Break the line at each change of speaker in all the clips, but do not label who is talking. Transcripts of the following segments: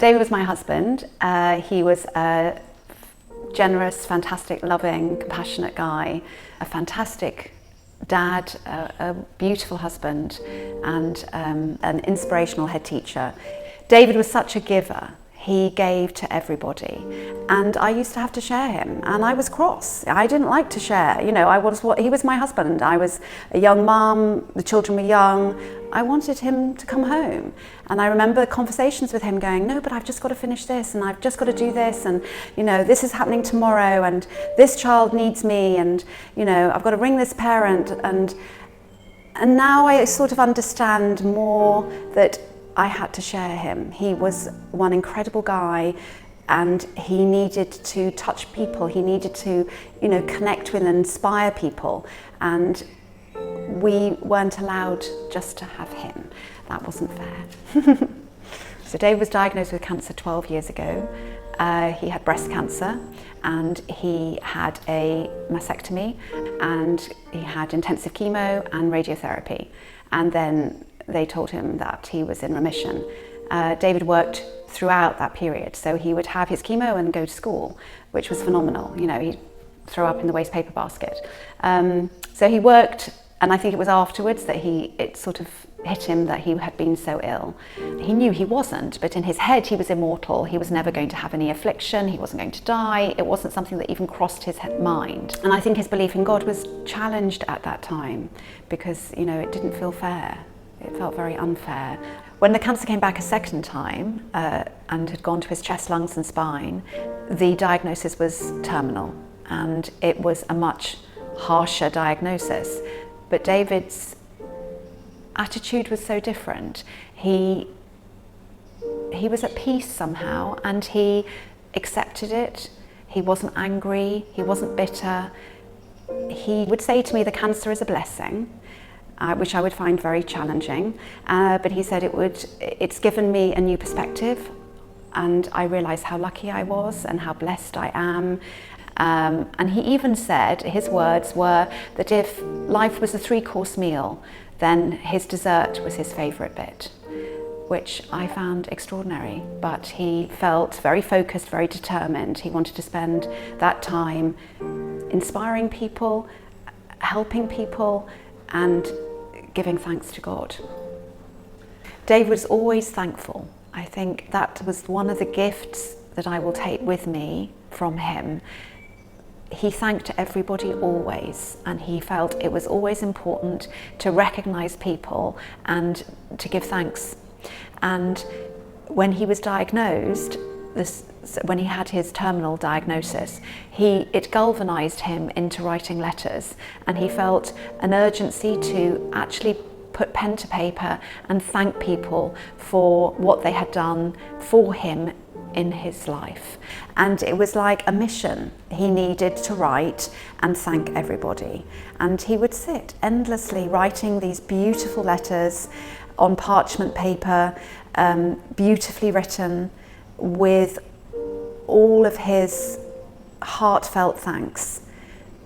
David was my husband. He was a generous, fantastic, loving, compassionate guy, a fantastic dad, a beautiful husband, and an inspirational head teacher. David was such a giver. He gave to everybody, and I used to have to share him, and I was cross. I didn't like to share. You know, he was my husband. I was a young mum. The children were young. I wanted him to come home, and I remember conversations with him going, "No, but I've just got to finish this, and I've just got to do this, and you know, this is happening tomorrow, and this child needs me, and you know, I've got to ring this parent." And now I sort of understand more that I had to share him. He was one incredible guy, and he needed to touch people. He needed to, you know, connect with and inspire people. And we weren't allowed just to have him. That wasn't fair. So Dave was diagnosed with cancer 12 years ago. He had breast cancer, and he had a mastectomy, and he had intensive chemo and radiotherapy. And then they told him that he was in remission. David worked throughout that period, so he would have his chemo and go to school, which was phenomenal. You know, he'd throw up in the waste paper basket. So he worked, and I think it was afterwards that it sort of hit him that he had been so ill. He knew he wasn't, but in his head he was immortal. He was never going to have any affliction. He wasn't going to die. It wasn't something that even crossed his mind. And I think his belief in God was challenged at that time because, you know, it didn't feel fair. It felt very unfair. When the cancer came back a second time and had gone to his chest, lungs and spine, the diagnosis was terminal, and it was a much harsher diagnosis. But David's attitude was so different. He was at peace somehow, and he accepted it. He wasn't angry, he wasn't bitter. He would say to me, the cancer is a blessing, which I would find very challenging. But he said it's given me a new perspective, and I realised how lucky I was and how blessed I am. And he even said, his words were that if life was a 3-course meal, then his dessert was his favourite bit, which I found extraordinary. But he felt very focused, very determined. He wanted to spend that time inspiring people, helping people, and giving thanks to God. Dave was always thankful. I think that was one of the gifts that I will take with me from him. He thanked everybody always, and he felt it was always important to recognise people and to give thanks. And when he was diagnosed, when he had his terminal diagnosis, it galvanised him into writing letters, and he felt an urgency to actually put pen to paper and thank people for what they had done for him in his life. And it was like a mission. He needed to write and thank everybody. And he would sit endlessly writing these beautiful letters on parchment paper, beautifully written, with all of his heartfelt thanks,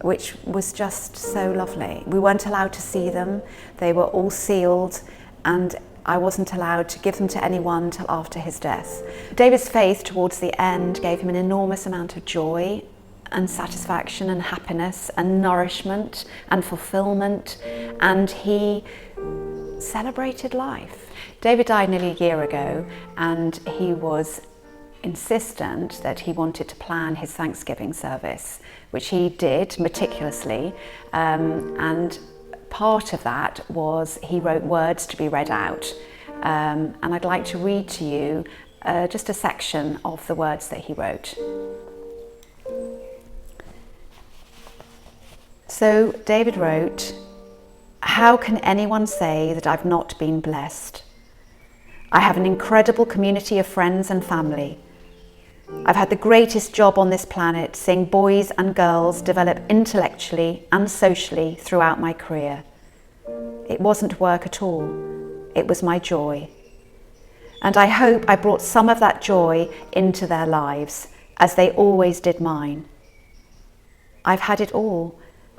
which was just so lovely. We weren't allowed to see them. They were all sealed, and I wasn't allowed to give them to anyone till after his death. David's faith towards the end gave him an enormous amount of joy and satisfaction and happiness and nourishment and fulfillment, and he celebrated life. David died nearly a year ago, and he was insistent that he wanted to plan his Thanksgiving service, which he did meticulously, and part of that was he wrote words to be read out, and I'd like to read to you just a section of the words that he wrote. So David wrote, "How can anyone say that I've not been blessed? I have an incredible community of friends and family. I've had the greatest job on this planet, seeing boys and girls develop intellectually and socially throughout my career. It wasn't work at all. It was my joy. And I hope I brought some of that joy into their lives, as they always did mine. I've had it all.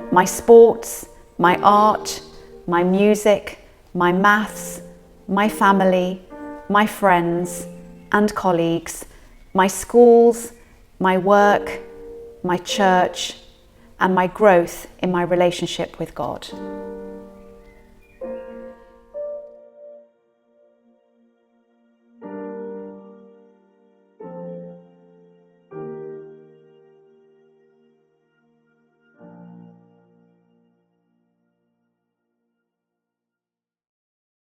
My sports, my art, my music, my maths, my family, my friends, and colleagues, my schools, my work, my church, and my growth in my relationship with God.